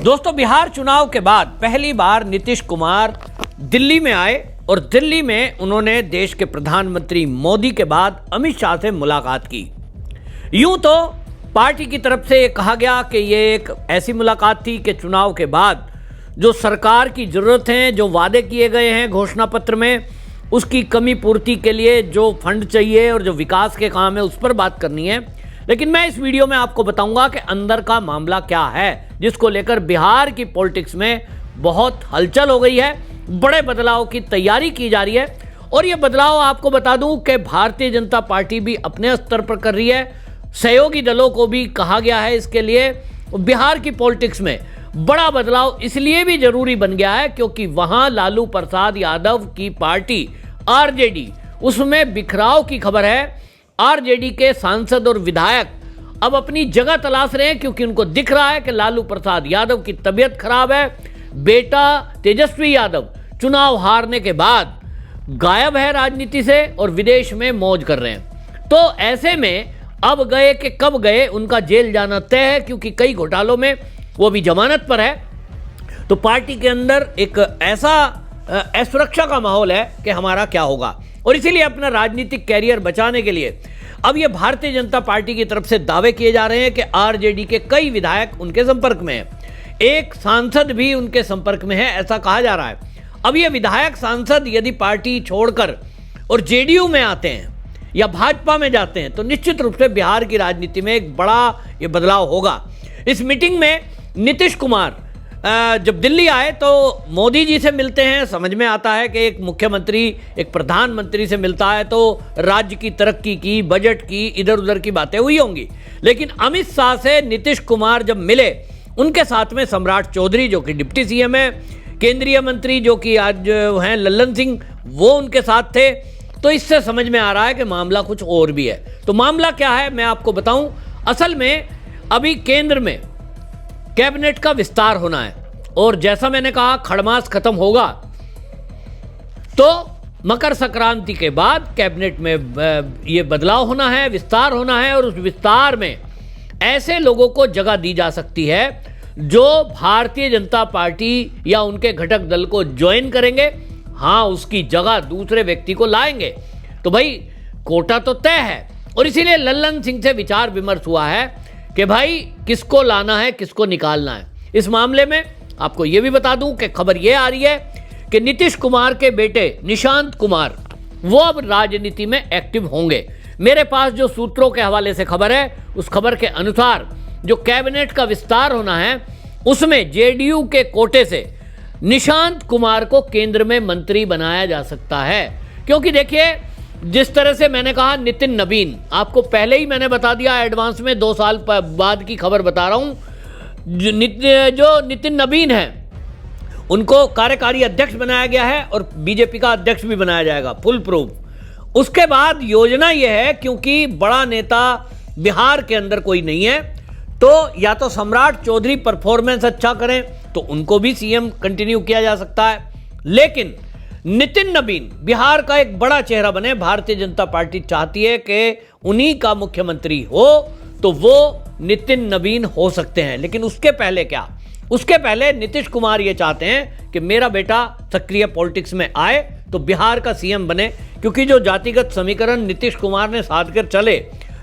दोस्तों, बिहार चुनाव के बाद पहली बार नीतीश कुमार दिल्ली में आए और दिल्ली में उन्होंने देश के प्रधानमंत्री मोदी के बाद अमित शाह से मुलाकात की। यूं तो पार्टी की तरफ से कहा गया कि ये एक ऐसी मुलाकात थी कि चुनाव के बाद जो सरकार की जरूरत है, जो वादे किए गए हैं घोषणा पत्र में, उसकी कमी पूर्ति के लिए जो फंड चाहिए और जो विकास के काम है उस पर बात करनी है। लेकिन मैं इस वीडियो में आपको बताऊंगा कि अंदर का मामला क्या है, जिसको लेकर बिहार की पॉलिटिक्स में बहुत हलचल हो गई है, बड़े बदलाव की तैयारी की जा रही है। और ये बदलाव आपको बता दूं कि भारतीय जनता पार्टी भी अपने स्तर पर कर रही है, सहयोगी दलों को भी कहा गया है इसके लिए। बिहार की पॉलिटिक्स में बड़ा बदलाव इसलिए भी जरूरी बन गया है क्योंकि वहां लालू प्रसाद यादव की पार्टी आरजेडी, उसमें बिखराव की खबर है। आरजेडी के सांसद और विधायक अब अपनी जगह तलाश रहे हैं क्योंकि उनको दिख रहा है कि लालू प्रसाद यादव की तबीयत खराब है। बेटा तेजस्वी यादव चुनाव हारने के बाद गायब है राजनीति से और विदेश में मौज कर रहे हैं। तो ऐसे में अब गए कि कब गए, उनका जेल जाना तय है क्योंकि कई घोटालों में वो भी जमानत पर है। तो पार्टी के अंदर एक ऐसा असुरक्षा का माहौल है कि हमारा क्या होगा, और इसीलिए अपना राजनीतिक कैरियर बचाने के लिए अब ये भारतीय जनता पार्टी की तरफ से दावे किए जा रहे हैं कि आरजेडी के कई विधायक उनके संपर्क में हैं, एक सांसद भी उनके संपर्क में है, ऐसा कहा जा रहा है। अब ये विधायक सांसद यदि पार्टी छोड़कर और जेडीयू में आते हैं या भाजपा में जाते हैं तो निश्चित रूप से बिहार की राजनीति में एक बड़ा ये बदलाव होगा। इस मीटिंग में नीतीश कुमार जब दिल्ली आए तो मोदी जी से मिलते हैं। समझ में आता है कि एक मुख्यमंत्री एक प्रधानमंत्री से मिलता है तो राज्य की तरक्की की, बजट की, इधर उधर की बातें हुई होंगी। लेकिन अमित शाह से नीतीश कुमार जब मिले, उनके साथ में सम्राट चौधरी जो कि डिप्टी सीएम है, केंद्रीय मंत्री जो कि आज हैं लल्लन सिंह, वो उनके साथ थे। तो इससे समझ में आ रहा है कि मामला कुछ और भी है। तो मामला क्या है मैं आपको बताऊं। असल में अभी केंद्र में कैबिनेट का विस्तार होना है और जैसा मैंने कहा खड़मास खत्म होगा तो मकर संक्रांति के बाद कैबिनेट में ये बदलाव होना है, विस्तार होना है। और उस विस्तार में ऐसे लोगों को जगह दी जा सकती है जो भारतीय जनता पार्टी या उनके घटक दल को ज्वाइन करेंगे। हाँ, उसकी जगह दूसरे व्यक्ति को लाएंगे। तो भाई कोटा तो तय है और इसीलिए लल्लन सिंह से विचार विमर्श हुआ है कि भाई किसको लाना है, किसको निकालना है। इस मामले में आपको यह भी बता दूं कि खबर यह आ रही है कि नीतीश कुमार के बेटे निशांत कुमार वो अब राजनीति में एक्टिव होंगे। मेरे पास जो सूत्रों के हवाले से खबर है, उस खबर के अनुसार जो कैबिनेट का विस्तार होना है उसमें जेडीयू के कोटे से निशांत कुमार को केंद्र में मंत्री बनाया जा सकता है। क्योंकि देखिए, जिस तरह से मैंने कहा नितिन नवीन, आपको पहले ही मैंने बता दिया एडवांस में, 2 साल बाद की खबर बता रहा हूं। जो नितिन नवीन है उनको कार्यकारी अध्यक्ष बनाया गया है और बीजेपी का अध्यक्ष भी बनाया जाएगा फुल प्रूफ। उसके बाद योजना यह है, क्योंकि बड़ा नेता बिहार के अंदर कोई नहीं है, तो या तो सम्राट चौधरी परफॉर्मेंस अच्छा करें तो उनको भी सीएम कंटिन्यू किया जा सकता है, लेकिन नितिन नवीन बिहार का एक बड़ा चेहरा बने। भारतीय जनता पार्टी चाहती है कि उन्हीं का मुख्यमंत्री हो, तो वो नितिन नवीन हो सकते हैं। लेकिन उसके पहले क्या, उसके पहले नीतीश कुमार ये चाहते हैं कि मेरा बेटा सक्रिय पॉलिटिक्स में आए तो बिहार का सीएम बने, क्योंकि जो जातिगत समीकरण नीतीश कुमार ने साध कर चले,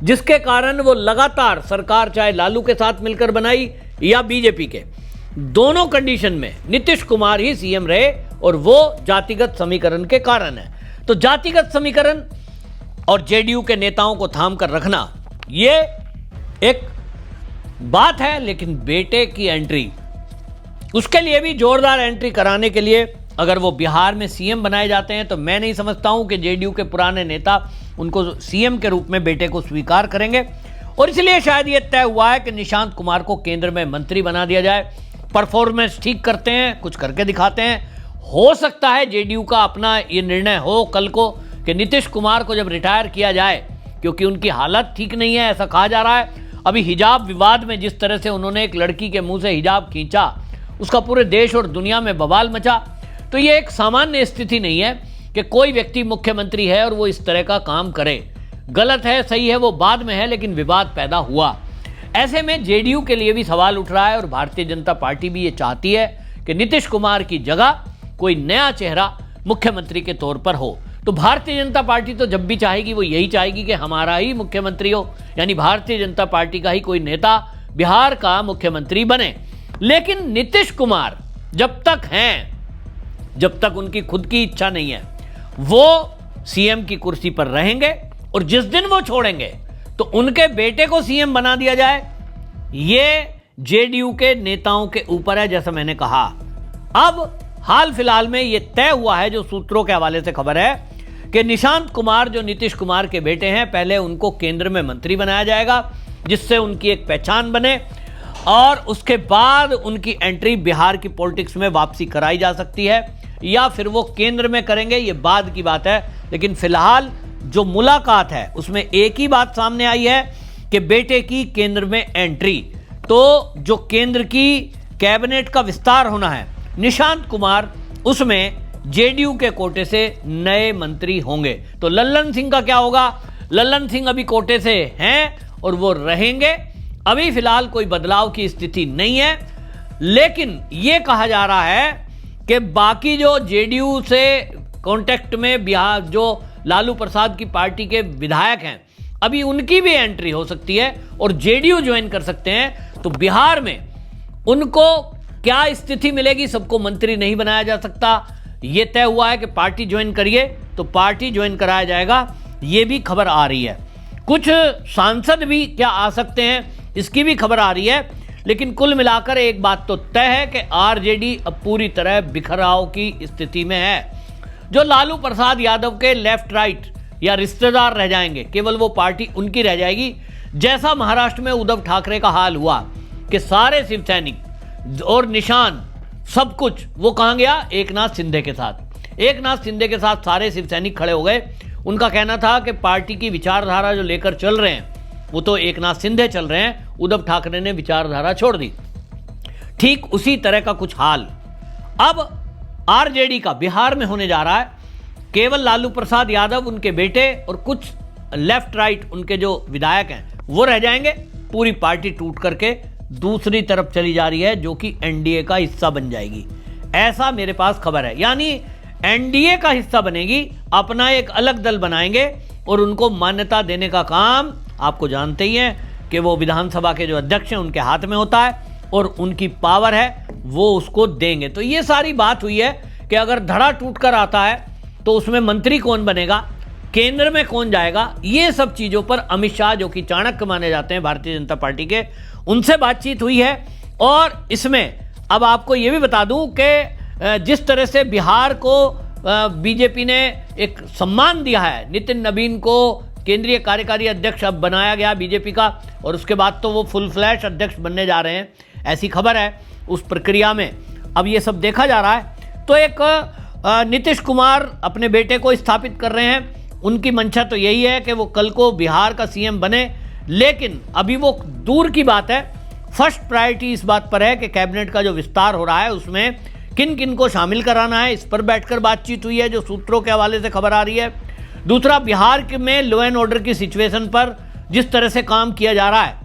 जिसके कारण वो लगातार सरकार चाहे लालू के साथ मिलकर बनाई या बीजेपी के, दोनों कंडीशन में नीतीश कुमार ही सीएम रहे और वो जातिगत समीकरण के कारण है। तो जातिगत समीकरण और जेडीयू के नेताओं को थाम कर रखना ये एक बात है, लेकिन बेटे की एंट्री, उसके लिए भी जोरदार एंट्री कराने के लिए अगर वो बिहार में सीएम बनाए जाते हैं तो मैं नहीं समझता हूं कि जेडीयू के पुराने नेता उनको सीएम के रूप में बेटे को स्वीकार करेंगे। और इसलिए शायद ये तय हुआ है कि निशांत कुमार को केंद्र में मंत्री बना दिया जाए। परफॉर्मेंस ठीक करते हैं, कुछ करके दिखाते हैं। हो सकता है जेडीयू का अपना ये निर्णय हो कल को कि नीतीश कुमार को जब रिटायर किया जाए, क्योंकि उनकी हालत ठीक नहीं है, ऐसा कहा जा रहा है। अभी हिजाब विवाद में जिस तरह से उन्होंने एक लड़की के मुंह से हिजाब खींचा, उसका पूरे देश और दुनिया में बवाल मचा। तो ये एक सामान्य स्थिति नहीं है कि कोई व्यक्ति मुख्यमंत्री है और वो इस तरह का काम करे। गलत है, सही है, वो बाद में है, लेकिन विवाद पैदा हुआ। ऐसे में जेडीयू के लिए भी सवाल उठ रहा है और भारतीय जनता पार्टी भी ये चाहती है कि नीतीश कुमार की जगह कोई नया चेहरा मुख्यमंत्री के तौर पर हो। तो भारतीय जनता पार्टी तो जब भी चाहेगी वो यही चाहेगी कि हमारा ही मुख्यमंत्री हो, यानी भारतीय जनता पार्टी का ही कोई नेता बिहार का मुख्यमंत्री बने। लेकिन नीतीश कुमार जब तक हैं, जब तक उनकी खुद की इच्छा नहीं है, वो सीएम की कुर्सी पर रहेंगे और जिस दिन वो छोड़ेंगे तो उनके बेटे को सीएम बना दिया जाए, ये जेडीयू के नेताओं के ऊपर है। जैसा मैंने कहा, अब हाल फिलहाल में ये तय हुआ है, जो सूत्रों के हवाले से खबर है, कि निशांत कुमार जो नीतीश कुमार के बेटे हैं, पहले उनको केंद्र में मंत्री बनाया जाएगा जिससे उनकी एक पहचान बने और उसके बाद उनकी एंट्री बिहार की पॉलिटिक्स में वापसी कराई जा सकती है, या फिर वो केंद्र में करेंगे, ये बाद की बात है। लेकिन फिलहाल जो मुलाकात है उसमें एक ही बात सामने आई है कि बेटे की केंद्र में एंट्री। तो जो केंद्र की कैबिनेट का विस्तार होना है, निशांत कुमार उसमें जेडीयू के कोटे से नए मंत्री होंगे। तो लल्लन सिंह का क्या होगा? लल्लन सिंह अभी कोटे से हैं और वो रहेंगे। अभी फिलहाल कोई बदलाव की स्थिति नहीं है, लेकिन यह कहा जा रहा है कि बाकी जो जेडीयू से कांटेक्ट में बिहार जो लालू प्रसाद की पार्टी के विधायक हैं, अभी उनकी भी एंट्री हो सकती है और जेडीयू ज्वाइन कर सकते हैं। तो बिहार में उनको क्या स्थिति मिलेगी? सबको मंत्री नहीं बनाया जा सकता। यह तय हुआ है कि पार्टी ज्वाइन करिए तो पार्टी ज्वाइन कराया जाएगा, यह भी खबर आ रही है। कुछ सांसद भी क्या आ सकते हैं, इसकी भी खबर आ रही है। लेकिन कुल मिलाकर एक बात तो तय है कि आरजेडी अब पूरी तरह बिखराव की स्थिति में है। जो लालू प्रसाद यादव के लेफ्ट राइट या रिश्तेदार रह जाएंगे, केवल वो पार्टी उनकी रह जाएगी। जैसा महाराष्ट्र में उद्धव ठाकरे का हाल हुआ कि सारे शिव सैनिक और निशान सब कुछ वो कहां गया? एकनाथ शिंदे के साथ। एकनाथ शिंदे के साथ सारे शिव सैनिक खड़े हो गए। उनका कहना था कि पार्टी की विचारधारा जो लेकर चल रहे हैं वो तो एकनाथ शिंदे चल रहे हैं, उद्धव ठाकरे ने विचारधारा छोड़ दी। ठीक उसी तरह का कुछ हाल अब आरजेडी का बिहार में होने जा रहा है। केवल लालू प्रसाद यादव, उनके बेटे और कुछ लेफ्ट राइट उनके जो विधायक हैं वो रह जाएंगे। पूरी पार्टी टूट करके दूसरी तरफ चली जा रही है, जो कि एनडीए का हिस्सा बन जाएगी, ऐसा मेरे पास खबर है। यानी एनडीए का हिस्सा बनेगी, अपना एक अलग दल बनाएंगे और उनको मान्यता देने का काम आपको जानते ही हैं कि वो विधानसभा के जो अध्यक्ष हैं उनके हाथ में होता है और उनकी पावर है, वो उसको देंगे। तो ये सारी बात हुई है कि अगर धड़ा टूट कर आता है तो उसमें मंत्री कौन बनेगा, केंद्र में कौन जाएगा, ये सब चीज़ों पर अमित शाह जो कि चाणक्य माने जाते हैं भारतीय जनता पार्टी के, उनसे बातचीत हुई है। और इसमें अब आपको ये भी बता दूं कि जिस तरह से बिहार को बीजेपी ने एक सम्मान दिया है, नितिन नवीन को केंद्रीय कार्यकारी अध्यक्ष अब बनाया गया बीजेपी का, और उसके बाद तो वो फुल फ्लैश अध्यक्ष बनने जा रहे हैं, ऐसी खबर है। उस प्रक्रिया में अब ये सब देखा जा रहा है। तो एक नीतीश कुमार अपने बेटे को स्थापित कर रहे हैं। उनकी मंशा तो यही है कि वो कल को बिहार का सीएम बने, लेकिन अभी वो दूर की बात है। फर्स्ट प्रायोरिटी इस बात पर है कि कैबिनेट का जो विस्तार हो रहा है उसमें किन किन को शामिल कराना है, इस पर बैठकर बातचीत हुई है, जो सूत्रों के हवाले से खबर आ रही है। दूसरा, बिहार में लॉ एंड ऑर्डर की सिचुएशन पर जिस तरह से काम किया जा रहा है,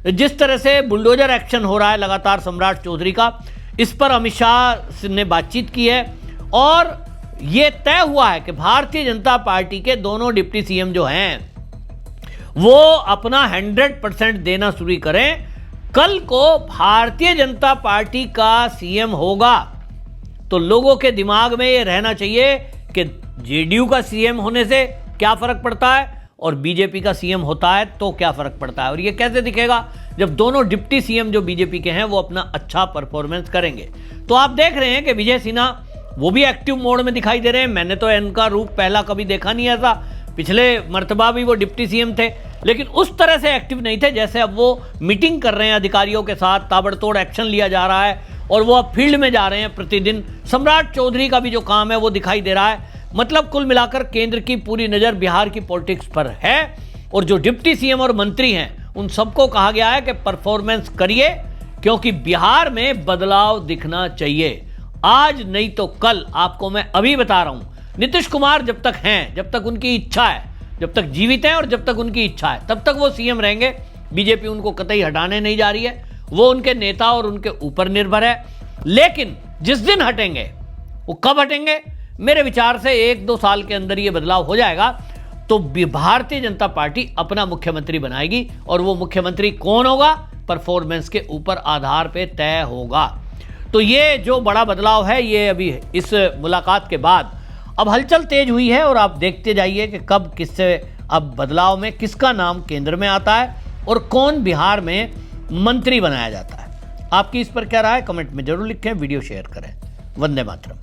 जिस तरह से बुलडोजर एक्शन हो रहा है लगातार सम्राट चौधरी का, इस पर अमित शाह ने बातचीत की है। और ये तय हुआ है कि भारतीय जनता पार्टी के दोनों डिप्टी सीएम जो हैं वो अपना 100% देना शुरू करें। कल को भारतीय जनता पार्टी का सीएम होगा तो लोगों के दिमाग में ये रहना चाहिए कि जेडीयू का सीएम होने से क्या फर्क पड़ता है और बीजेपी का सीएम होता है तो क्या फर्क पड़ता है। और ये कैसे दिखेगा? जब दोनों डिप्टी सीएम जो बीजेपी के हैं वो अपना अच्छा परफॉर्मेंस करेंगे। तो आप देख रहे हैं कि विजय सिन्हा वो भी एक्टिव मोड में दिखाई दे रहे हैं। मैंने तो इनका रूप पहला कभी देखा नहीं ऐसा, पिछले मर्तबा भी वो डिप्टी सीएम थे, लेकिन उस तरह से एक्टिव नहीं थे जैसे अब वो मीटिंग कर रहे हैं अधिकारियों के साथ, ताबड़तोड़ एक्शन लिया जा रहा है और वो अब फील्ड में जा रहे हैं प्रतिदिन। सम्राट चौधरी का भी जो काम है वो दिखाई दे रहा है। मतलब कुल मिलाकर केंद्र की पूरी नज़र बिहार की पॉलिटिक्स पर है और जो डिप्टी सीएम और मंत्री हैं उन सबको कहा गया है कि परफॉर्मेंस करिए, क्योंकि बिहार में बदलाव दिखना चाहिए। आज नहीं तो कल, आपको मैं अभी बता रहा हूं, नीतीश कुमार जब तक हैं, जब तक उनकी इच्छा है, जब तक जीवित हैं और जब तक उनकी इच्छा है, तब तक वो सीएम रहेंगे। बीजेपी उनको कतई हटाने नहीं जा रही है, वो उनके नेता और उनके ऊपर निर्भर है। लेकिन जिस दिन हटेंगे, वो कब हटेंगे, मेरे विचार से 1-2 साल के अंदर ये बदलाव हो जाएगा तो भारतीय जनता पार्टी अपना मुख्यमंत्री बनाएगी, और वो मुख्यमंत्री कौन होगा, परफॉर्मेंस के ऊपर आधार पे तय होगा। तो ये जो बड़ा बदलाव है, ये अभी इस मुलाकात के बाद अब हलचल तेज हुई है, और आप देखते जाइए कि कब किससे अब बदलाव में किसका नाम केंद्र में आता है और कौन बिहार में मंत्री बनाया जाता है। आपकी इस पर क्या राय है, कमेंट में जरूर लिखें, वीडियो शेयर करें। वंदे मातरम।